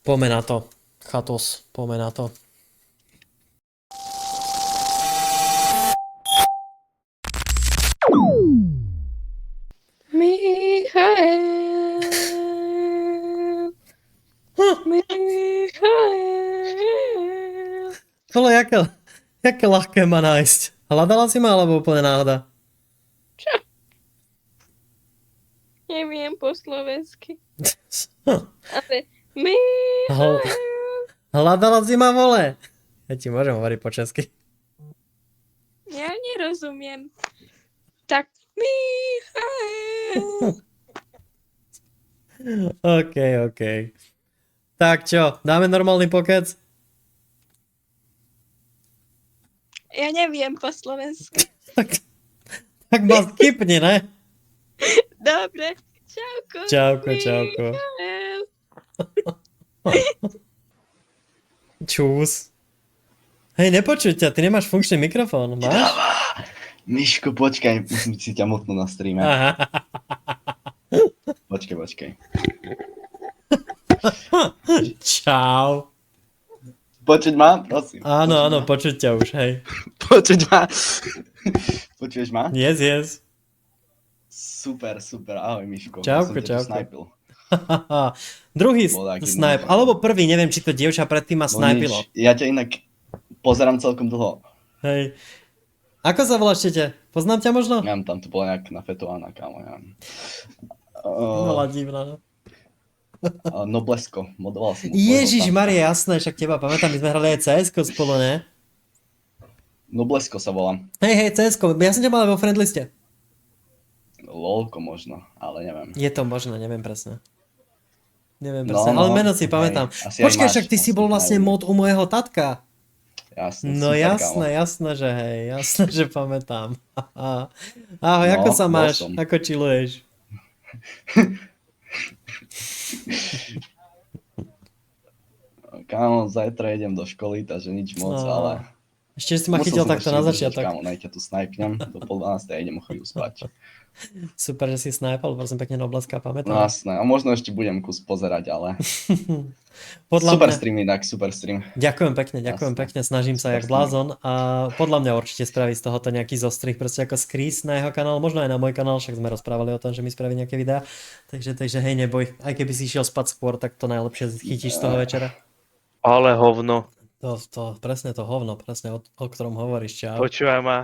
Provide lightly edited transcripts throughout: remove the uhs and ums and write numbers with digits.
Poďme na to. Chatos, poďme na to. Michael. Michael. Kole, jaké ľahké ma nájsť. Hľadala si ma, alebo úplne náhoda? Čo? Neviem po slovensky. Ale Michael. Hľadala si ma, vole. Ja ti môžem hovoriť po česky. Ja nerozumiem. Tak Michael. OK. Tak čo, dáme normálny pokec? Ja neviem po slovensky. Tak ma skipni, ne? Dobre. Čauko. Čauko. Michael. Čus. Hej, nepočuť ťa, ty nemáš funkčný mikrofón, máš? Miško, počkaj, musím si ťa motnúť na streame. Aha. Počkaj. Čau. Počuť ma? Prosím. Áno, počuť ťa už, hej. Počuť ma? Počuješ ma? Yes. Super, ahoj Miško. Čauko, Ja som ťa tu čauko. snajpil. Druhý Bol taký snipe, nádherný. alebo prvý, neviem, či to dievča predtým ma No snipilo. nič, ja ťa inak pozerám celkom dlho. Hej. Ako sa voláš, tete? Poznám ťa možno? Neviem, tam to bola nejak nafetovaná, kámo, neviem. Bola divná, no. Noblesko, modoval som. Ježiš Maria, jasné, však teba pamätám, my sme hrali aj CS-ko spolu, ne? Noblesko sa volám. Hej, CS-ko, ja som ťa mal aj vo friendliste. Lolko možno, ale neviem. Je to možné, neviem presne. No, Ale meno si hej, pamätám. asi aj Počkaj, máš, však ty si bol vlastne neviem. mod u môjho tatka. Jasné, No super, jasné, že hej, jasné, že pamätám. Ahoj, No, ako sa bol máš? som. Ako chilluješ? Kámo, zajtra idem do školy, takže nič moc, No. ale... Ešte si ma Musel chytil som takto ešte na vydržať, začiatok. Kámo, naj ťa tu snajpnem, do 11:30 a idem o chvíľu spať. Super, že si snajpal, prosím pekne, Nobleska, No pamätám. jasné, a možno ešte budem kus pozerať, ale... Podľa Super mňa... stream inak, super stream. Ďakujem pekne, snažím sa Super jak stream. blázon a podľa mňa určite spraví z tohoto nejaký zostrih, proste ako skríz na jeho kanál, možno aj na môj kanál, však sme rozprávali o tom, že mi spraví nejaké videá, takže hej, neboj, aj keby si išiel spať skôr, tak to najlepšie chytíš z toho večera. Ale hovno. Presne to hovno, presne o ktorom hovoríš, čau. Počúvaj ma,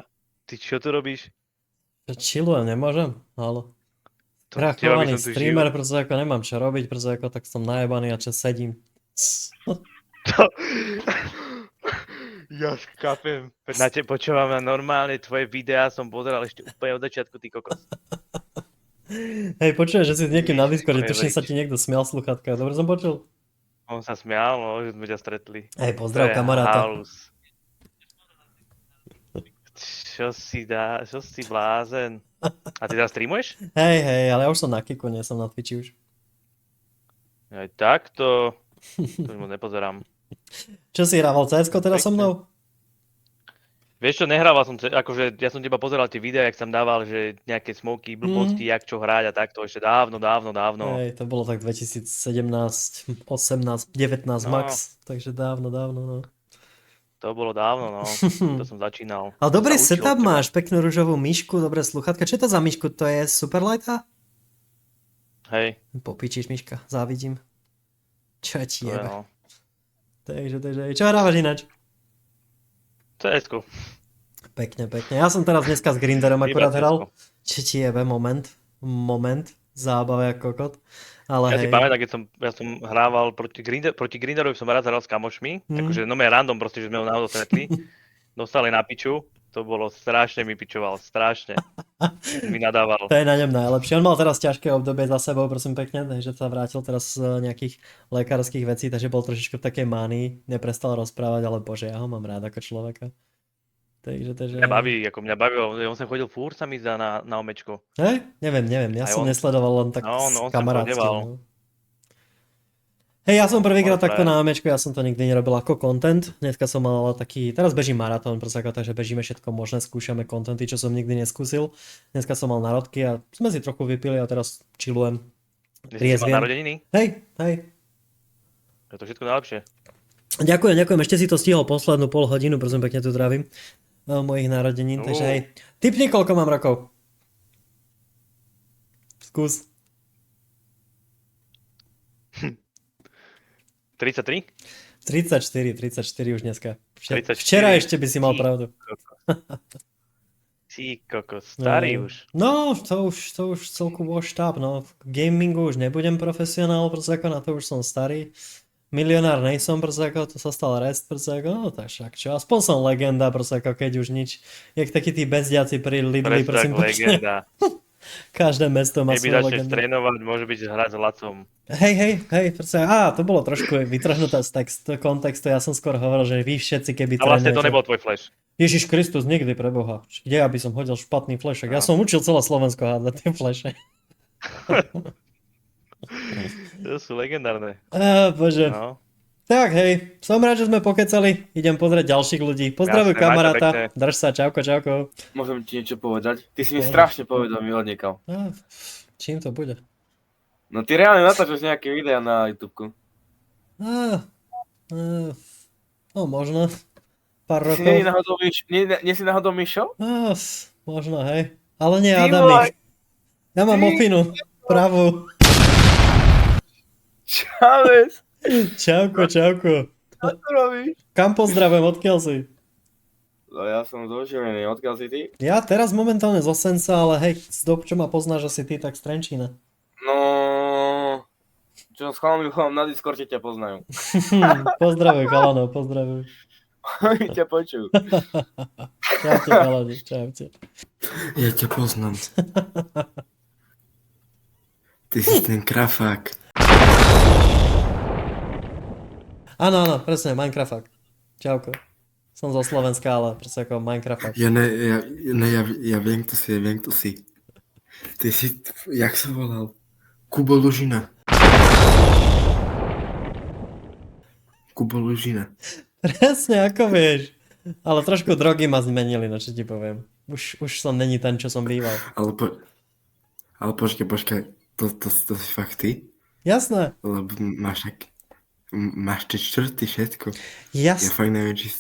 ty čo tu robíš? Chillujem, nemôžem, halo. Teba by Krachovaný som tu streamer, pretože ako nemám čo robiť, pretože ako tak som najebaný a čo sedím. Ja chápem. Na te počúvam a normálne tvoje videá som pozeral ešte úplne od začiatku, ty kokos. Hej, počuješ, že si s niekým na Discorde, Neviem tuším sa veriť. ti niekto smial v sluchátkach, dobre som počul? On sa smial, no, že sme ťa stretli. Hej, To pozdrav je kamaráta. halus. Čo si blázen? A ty teraz streamuješ? Hej, ale ja už som na Kiku, nie som na Twitchi už. Aj takto. To už moc nepozerám. Čo si hrával CS-ko teda so mnou? Vieš čo, nehrával som, akože ja som teba pozeral tie videá, jak som dával, že nejaké smoky, blbosti, jak čo hrať a takto, ešte dávno. Hej, to bolo tak 2017, 18, 19 No. max, takže dávno, no. To bolo dávno, no. To som začínal. Ale dobrý Sa učil setup od teba. máš, peknú ružovú myšku, dobré sluchátka. Čo je to za myšku? To je Superlighta? Hej, Popičíš, myška, závidím. Čo ti to je jebe. no. Takže, čo hrávaš ináč? CS-ko. Pekne. Ja som teraz dneska s Grinderom Iba akurát CS-ko. hral. Čo ti jebe, moment, zábava ako kokot. Ale Ja si hej. pamätám, keď ja som hrával proti Grinderovi, som raz hral s kamošmi, akože no random proste, že sme ho náhodou stretli. Dostali na piču, to bolo strašne mi pičoval, strašne. Mi nadával. To je na ňom najlepšie. On mal teraz ťažké obdobie za sebou, prosím pekne, takže sa vrátil teraz z nejakých lekárskych vecí, takže bol trošičku v takej mánii, neprestal rozprávať, ale bože, ja ho mám rád ako človeka. Takže... Mňa baví, on sa chodil fúr sa mi zdá na omečko. Hej? Neviem, ja Aj som on. nesledoval len tak No, on sa kamarátsky. chodeval. No. Hej, ja som prvýkrát On takto frajer. na Amečku, ja som to nikdy nerobil ako content. Dneska som mal taký, teraz bežím maratón, proste ako takže bežíme všetko možné, skúšame contenty, čo som nikdy neskúsil. Dneska som mal narodky a sme si trochu vypili a teraz chillujem. Dnes si mal Triezviem. narodeniny? Hej. Je to všetko najlepšie. Ďakujem, ešte si to stihol poslednú pol hodinu, prosím pekne tu zdravím mojich narodenín, takže hej. Tipni, koľko mám rokov. Skús. 33? 34 už dneska. 34. Včera ešte by si mal pravdu. Ty kokos, starý už. No, to už celku washed up, no. V gamingu už nebudem profesionál, proste ako na to už som starý. Milionár nejsom, proste ako to sa stal rest, proste ako, no tak však čo, aspoň som legenda, proste ako keď už nič. Jak takí tí bezdiaci pri Lidli, prosím pekne. Legenda. Každé mesto má Keby svoju začneš legendu. trénovať, môže byť hrať s Lacom. Hej, proste, to bolo trošku vytrhnuté z kontextu, ja som skôr hovoril, že vy všetci keby A vlastne to trénujete. nebol tvoj flash. Ježiš Kristus, nikdy preboha. Kde ja by som hodil špatný flashek? Ja som učil celé Slovensko hádať tie flashe. To sú legendárne. Bože. No. Tak hej, som rád, že sme pokecali. Idem pozrieť ďalších ľudí. Pozdravuj Jasné, majte kamaráta. pekne. Drž sa, čauko. Môžem ti niečo povedať? Ty si mi strašne povedomý odniekal. Čím to bude? No ty reálne natáčaš nejaké videá na YouTubeku. No možno. Pár Si rokov. nie si náhodou Mišo? Možno, hej. Ale nie Ty Adamík. vole, Ja mám opinu. Pravú. Čávez, Čauko. čo to robíš? Kam pozdravujem, odkiaľ si? No ja som zoživený, odkiaľ si ty? Ja teraz momentálne z Osenca, ale hej, z dob, čo ma poznáš asi ty, tak z Trenčína. No... Čo s chalami na Discorde ťa poznajú. Pozdravuj, chalanov, pozdravuj. Oni ťa počujú. Čaute, chalani, čaute. Ja ťa poznám. Ty si ten krafák. Áno, presne, Minecraft. Čauko. Som zo Slovenska, ale proste ako Minecraft. Ja viem, kto si. Ty si, jak sa volal? Kubo Lužina. Presne, ako vieš. Ale trošku drogy ma zmenili, no čo ti poviem. Už som není ten, čo som býval. Ale počkaj, to si fakt ty? Jasné. Lebo máš tie čtvrty všetko. Ja Jasné. fakt neviem, či...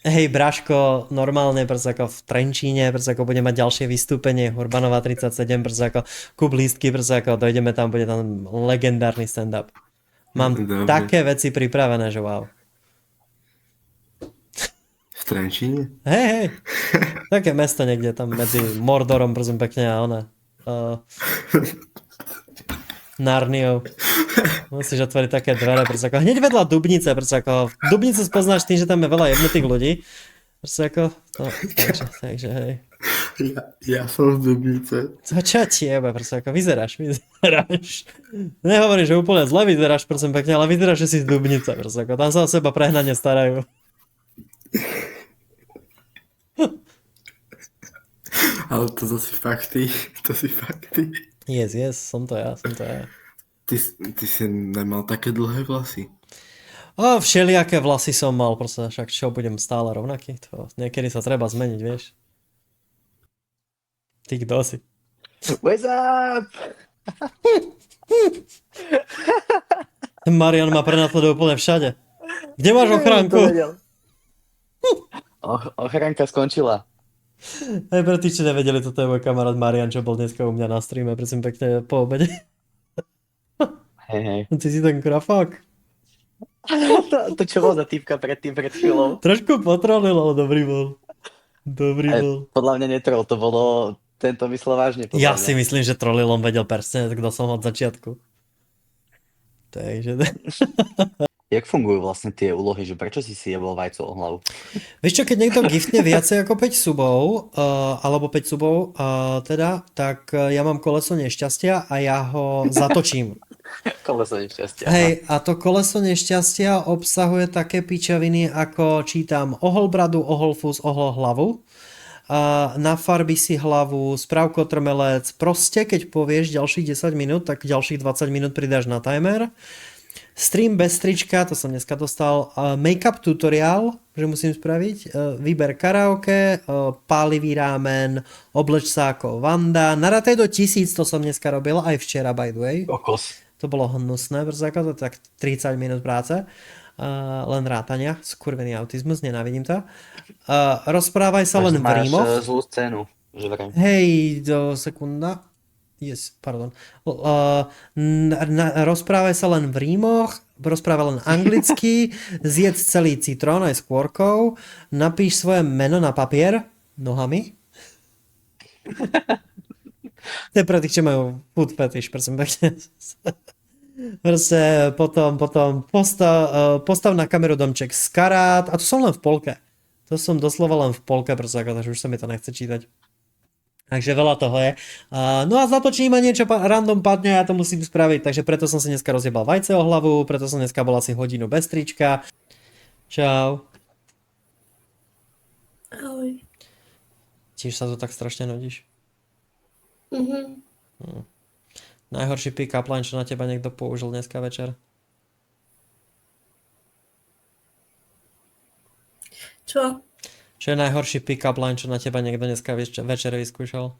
Hej, Braško, normálne proste ako v Trenčíne, proste ako budeme mať ďalšie vystúpenie, Urbanova 37, proste ako kúp lístky, proste ako dojdeme tam, bude tam legendárny stand-up. Mám Dobre. také veci pripravené, že wow. V Trenčíne? Hej, také mesto niekde tam medzi Mordorom, prosím pekne, a ona. Narniou. Musíš otvoriť také dvere, proste ako hneď vedľa Dubnice, proste ako Dubnicu spoznáš tým, že tam je veľa jebnutých ľudí. Proste ako, no, takže hej. Ja som z Dubnice. Čo ti jebe, proste ako vyzeráš. Nehovorím, že úplne zle vyzeráš, prosím pekne, ale vyzeráš, že si z Dubnice, proste ako tam sa o seba prehnane starajú. Ale to si fakt ty. Yes, som to ja. Ty si nemal také dlhé vlasy. Všelijaké vlasy som mal, proste však čo, budem stále rovnaký? To niekedy sa treba zmeniť, vieš. Ty kto si? What's up? Marian má prenasleduje úplne všade. Kde máš ochránku? Ochránka skončila. Aj pre tí, čo nevedeli, toto je môj kamarát Marian, čo bol dneska u mňa na streame, prosím pekne, po obede. Hej. Ty si ten krafák. To čo bol za týpka pred chvíľou? Trošku potrolil, ale dobrý bol. Podľa mňa netrol, to bolo... Tento myslel vážne. Ja si myslím, že trolil, on vedel presne, kto som od začiatku. Takže... Jak fungujú vlastne tie úlohy, že prečo si jebol vajco o hlavu? Vieš čo, keď niekto giftne viacej ako 5 subov, alebo 5 subov, tak ja mám koleso nešťastia a ja ho zatočím. Koleso nešťastia. Hej, a to koleso nešťastia obsahuje také pičaviny, ako čítam ohol bradu, ohol fús, ohol hlavu. Nafarbi si hlavu, sprav kotrmelec, proste keď povieš ďalších 10 minút, tak ďalších 20 minút pridáš na timer. Stream bez trička, to som dneska dostal, make-up tutoriál, že musím spraviť, výber karaoke, pálivý rámen, obleč sa ako Vanda, narataj do 1000, to som dneska robil, aj včera by the way. Kokos. To bolo hnusné, proste ako to tak 30 minút práce. Len rátania, skurvený autizmus, nenávidím to. Rozprávaj sa len v máš rímoch. zlú scénu, že vraj. Hej, do sekunda. Yes, pardon. Rozprávaj sa len v rímoch, rozprávaj len anglicky, zjedz celý citrón aj s kôrkou, napíš svoje meno na papier nohami. To je pre tých, čo majú food fetish, prosím pekne. Proste potom postav na kameru domček z karát, a to som len v polke. To som doslova len v polke, takže už sa mi to nechce čítať. Takže veľa toho je. No a zatočí ma niečo random padne a ja to musím spraviť, takže preto som si dneska rozjebal vajce o hlavu, preto som dneska bol asi hodinu bez trička. Čau. Ahoj. Tiež sa tu tak strašne nudíš. Mhm. Najhorší pick-up line, čo na teba niekto použil dneska večer. Čo? Čo je najhorší pick-up line, čo na teba niekto dneska večer vyskúšal?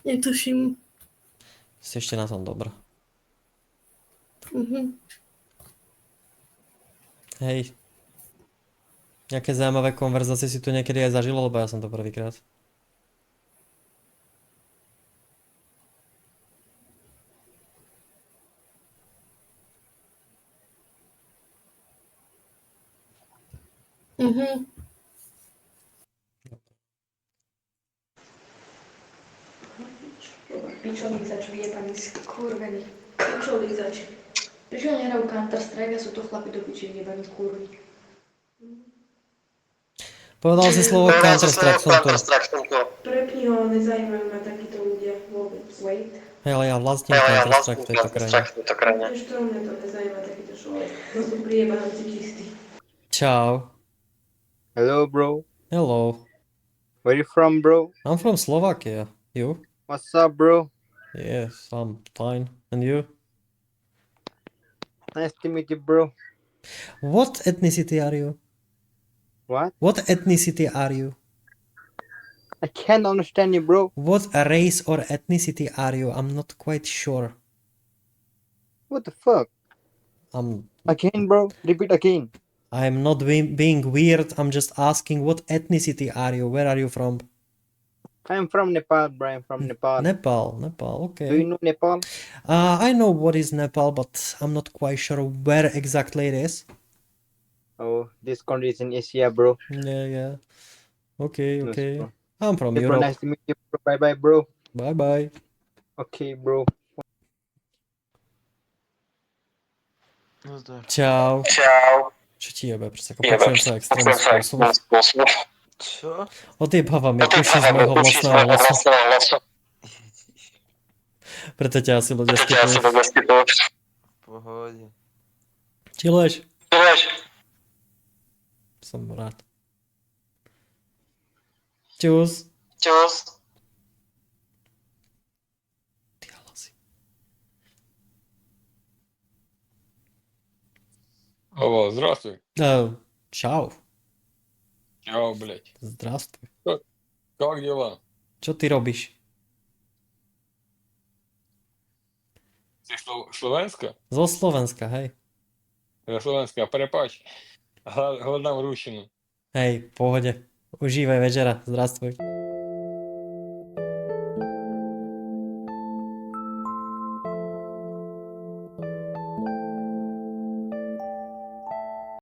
Netuším. Si ešte na tom dobrý. Mhm. Hej. Nejaké zaujímavé konverzácie si tu niekedy aj zažil, lebo ja som to prvýkrát. Mhm. Pičovník zač vyjebaný skurvený. Pičovník zač. Prečo nehrajú Counter-Strike a sú to chlapi do piči vyjebaní kurví? Povedal si slovo Counter-Strike v tomto. Prepni ho, nezajímajú ma takíto ľudia vôbec. Wait. Hej, ale ja vlastním Counter-Strike v tejto krajine. Vieš to, mňa to nezajíma takýto človek. To sú prijebanci čistí. Čau. Hello, bro. Hello. Where you from, bro? I'm from Slovakia. You? What's up, bro? Yes, I'm fine. And you? Nice to meet you, bro. What ethnicity are you? What? What ethnicity are you? I can't understand you, bro. What race or ethnicity are you? I'm not quite sure. What the fuck? Again, bro. Repeat again. I'm not being weird. I'm just asking what ethnicity are you? Where are you from? I'm from Nepal, bro. I'm from Nepal. Nepal, okay. Do you know Nepal? I know what is Nepal, but I'm not quite sure where exactly it is. Oh, this country is in Asia, bro. Yeah. Okay. Yes, bro. I'm from Hey, bro, Europe. nice to meet you, bro. Bye-bye, bro. Bye. Okay, bro. Čau. Čo ti jebe? Proste ako počujem sa extrémnym spôsobom. Čo? Odjebáva mi uši z môjho vlastného hlasu. Preto ťa asi ľudia skipujú. V pohode. Čiluješ? Som rád. Čus. Ty hlasy. Алло, здравствуй. Čau. Чао, блядь. Zdravstvuj. Как дела? Čo ty robíš? Ты Словенска? Zo Slovenska, hej. Словенска, припач. Гладам Рущину. Hej, v pohode. Užívaj večera. Zdravstvuj.